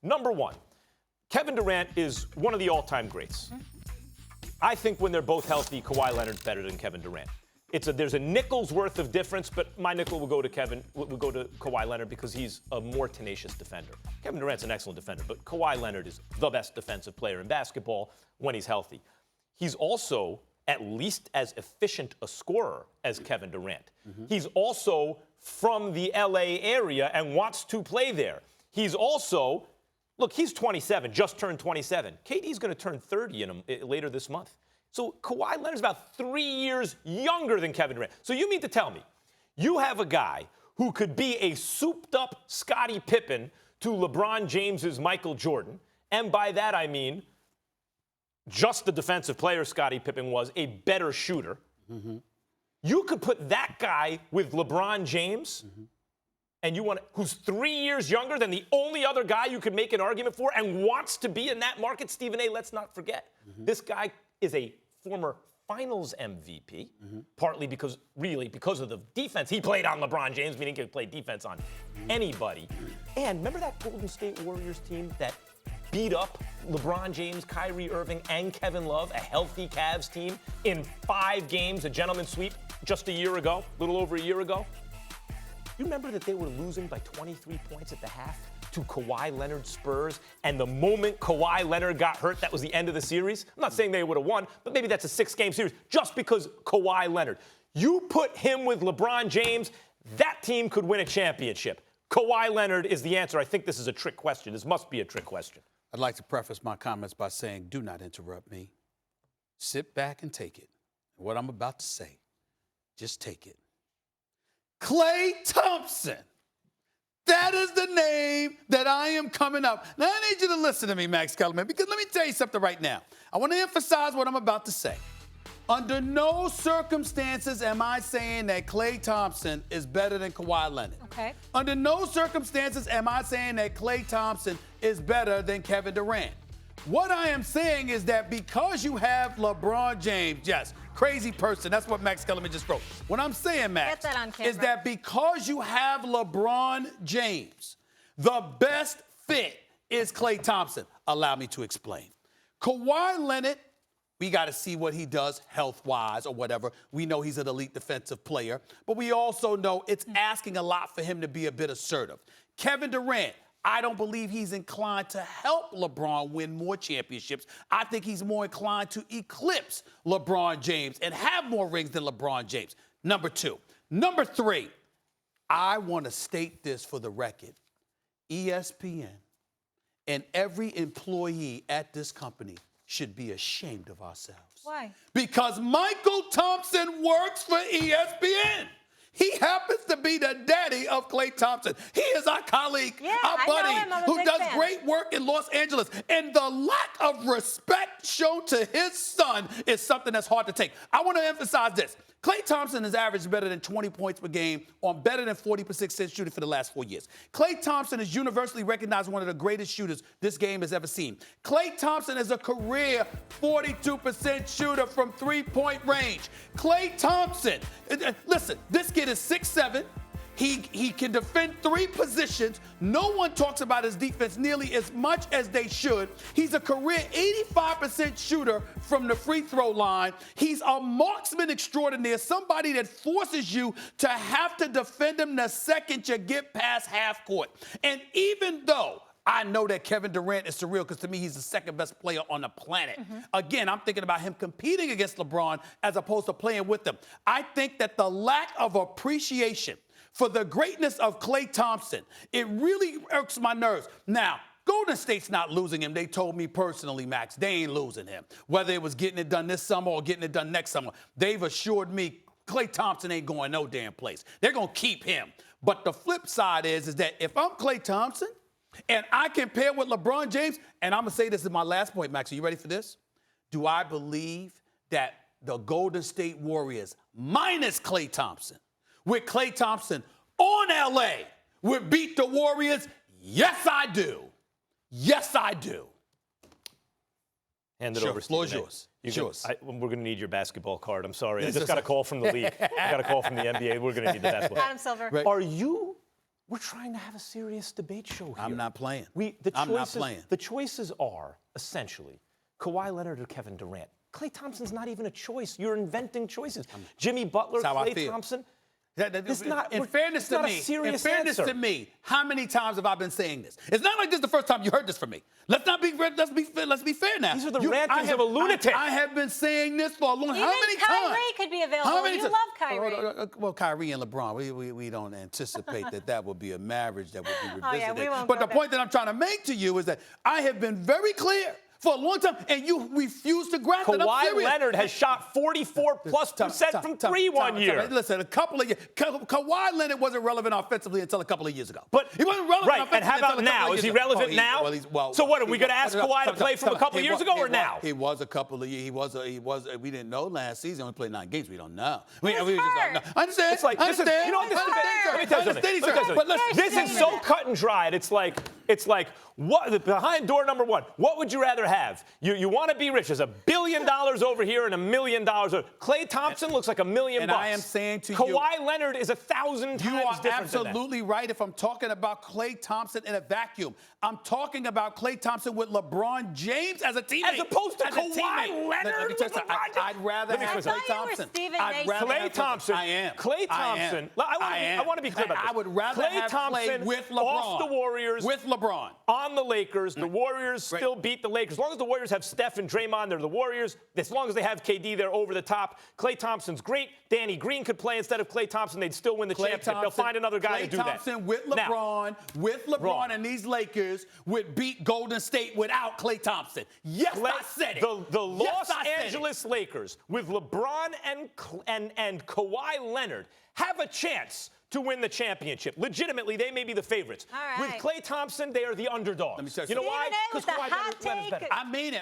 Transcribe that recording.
Number one, Kevin Durant is one of the all-time greats. I think when they're both healthy, Kawhi Leonard's better than Kevin Durant. There's a nickel's worth of difference, but my nickel will go to Kawhi Leonard because he's a more tenacious defender. Kevin Durant's an excellent defender, but Kawhi Leonard is the best defensive player in basketball when he's healthy. He's also at least as efficient a scorer as Kevin Durant. He's also from the LA area and wants to play there. He's also, look, he's 27, just turned 27. KD's going to turn 30 later this month. So Kawhi Leonard's about 3 years younger than Kevin Durant. So you mean to tell me you have a guy who could be a souped-up Scottie Pippen to LeBron James's Michael Jordan, and by that I mean just the defensive player Scottie Pippen was, a better shooter. You could put that guy with LeBron James, and who's 3 years younger than the only other guy you could make an argument for and wants to be in that market. Stephen A., let's not forget, this guy is a former Finals MVP, partly because of the defense he played on LeBron James, meaning he could play defense on anybody. And remember that Golden State Warriors team that beat up LeBron James, Kyrie Irving, and Kevin Love, a healthy Cavs team, in 5 games, a gentleman's sweep just a year ago, a little over a year ago? You remember that they were losing by 23 points at the half to Kawhi Leonard's Spurs, and the moment Kawhi Leonard got hurt, that was the end of the series? I'm not saying they would have won, but maybe that's a 6-game series just because Kawhi Leonard. You put him with LeBron James, that team could win a championship. Kawhi Leonard is the answer. I think this is a trick question. This must be a trick question. I'd like to preface my comments by saying, do not interrupt me. Sit back and take it. What I'm about to say, just take it. Klay Thompson. That is the name that I am coming up. Now, I need you to listen to me, Max Kellerman, because let me tell you something right now. I want to emphasize what I'm about to say. Under no circumstances am I saying that Klay Thompson is better than Kawhi Leonard. Okay. Under no circumstances am I saying that Klay Thompson is better than Kevin Durant. What I am saying is that because you have LeBron James, yes, crazy person, that's what Max Kellerman just wrote. What I'm saying, Max, is that because you have LeBron James, the best fit is Klay Thompson. Allow me to explain. Kawhi Leonard, we got to see what he does health-wise or whatever. We know he's an elite defensive player, but we also know it's asking a lot for him to be a bit assertive. Kevin Durant, I don't believe he's inclined to help LeBron win more championships. I think he's more inclined to eclipse LeBron James and have more rings than LeBron James. Number 2. Number 3, I want to state this for the record. ESPN and every employee at this company should be ashamed of ourselves. Why? Because Michael Thompson works for ESPN. He happens to be the daddy of Klay Thompson. He is our colleague, our buddy, who does great work in Los Angeles. And the lack of respect shown to his son is something that's hard to take. I want to emphasize this. Klay Thompson has averaged better than 20 points per game on better than 40% shooting for the last 4 years. Klay Thompson is universally recognized as one of the greatest shooters this game has ever seen. Klay Thompson is a career 42% shooter from three-point range. Klay Thompson, listen, this kid is 6'7". He can defend 3 positions. No one talks about his defense nearly as much as they should. He's a career 85% shooter from the free throw line. He's a marksman extraordinaire, somebody that forces you to have to defend him the second you get past half court. And even though I know that Kevin Durant is surreal because to me he's the second best player on the planet. Again, I'm thinking about him competing against LeBron as opposed to playing with him. I think that the lack of appreciation for the greatness of Klay Thompson, it really irks my nerves. Now, Golden State's not losing him. They told me personally, Max, they ain't losing him. Whether it was getting it done this summer or getting it done next summer, they've assured me Klay Thompson ain't going no damn place. They're going to keep him. But the flip side is that if I'm Klay Thompson and I compare with LeBron James, and I'm going to say this is my last point, Max, are you ready for this? Do I believe that the Golden State Warriors, minus Klay Thompson, with Klay Thompson on LA, would beat the Warriors? Yes, I do. Yes, I do. Hand it over, floor is yours. We're going to need your basketball card. I'm sorry. I just got a call from the league. I got a call from the NBA. We're going to need the basketball. Adam Silver. Right. Are you We're trying to have a serious debate show here. I'm not playing. I'm not playing. The choices are, essentially, Kawhi Leonard or Kevin Durant. Klay Thompson's not even a choice. You're inventing choices. Jimmy Butler, Klay Thompson. In fairness to me, how many times have I been saying this? It's not like this is the first time you heard this from me. Let's be fair now. These are the rantings of a lunatic. I have been saying this for a long time. How many times? Kyrie could be available. You love Kyrie. Well, Kyrie and LeBron, we don't anticipate that will be a marriage that will be revisited. Oh, yeah, we won't but the point that I'm trying to make to you is that I have been very clear for a long time, and you refuse to grasp it. Kawhi Leonard has shot 44+% from three one year. Listen, a couple of years. Kawhi Leonard wasn't relevant offensively until a couple of years ago. But he wasn't relevant offensively. And how about now? Is he relevant now? So what? Are we going to ask Kawhi to play from a couple of years ago or now? He was a couple of years. He was. We didn't know last season. He only played 9 games. We don't know. We just don't know. I understand. It's like, I understand. You know what this Let me tell you something. But listen, this is so cut and dried. It's like what behind door number one. What would you rather have? You want to be rich? There's $1 billion over here and $1 million over. Klay Thompson looks like $1 million. And I am saying to you, Kawhi Leonard is 1,000 times different. You are absolutely right. If I'm talking about Klay Thompson in a vacuum, I'm talking about Klay Thompson with LeBron James as a teammate, as opposed to Kawhi Leonard. I'd rather have Klay Thompson. Klay Thompson. I am. Klay Thompson. I want to be clear about this. I would rather have Klay with LeBron. Off the Warriors. With LeBron. On the Lakers. The Warriors still beat the Lakers. As long as the Warriors have Steph and Draymond, they're the Warriors. As long as they have KD, they're over the top. Klay Thompson's great. Danny Green could play instead of Klay Thompson. They'd still win the championship. They'll find another guy to do that. Klay Thompson with LeBron, and these Lakers would beat Golden State without Klay Thompson. Yes, I said it. The Los Angeles Lakers with LeBron and Kawhi Leonard have a chance to win the championship. Legitimately, they may be the favorites. All right. With Klay Thompson, they are the underdogs. You know why? Because Kawhi Leonard's better. I mean it.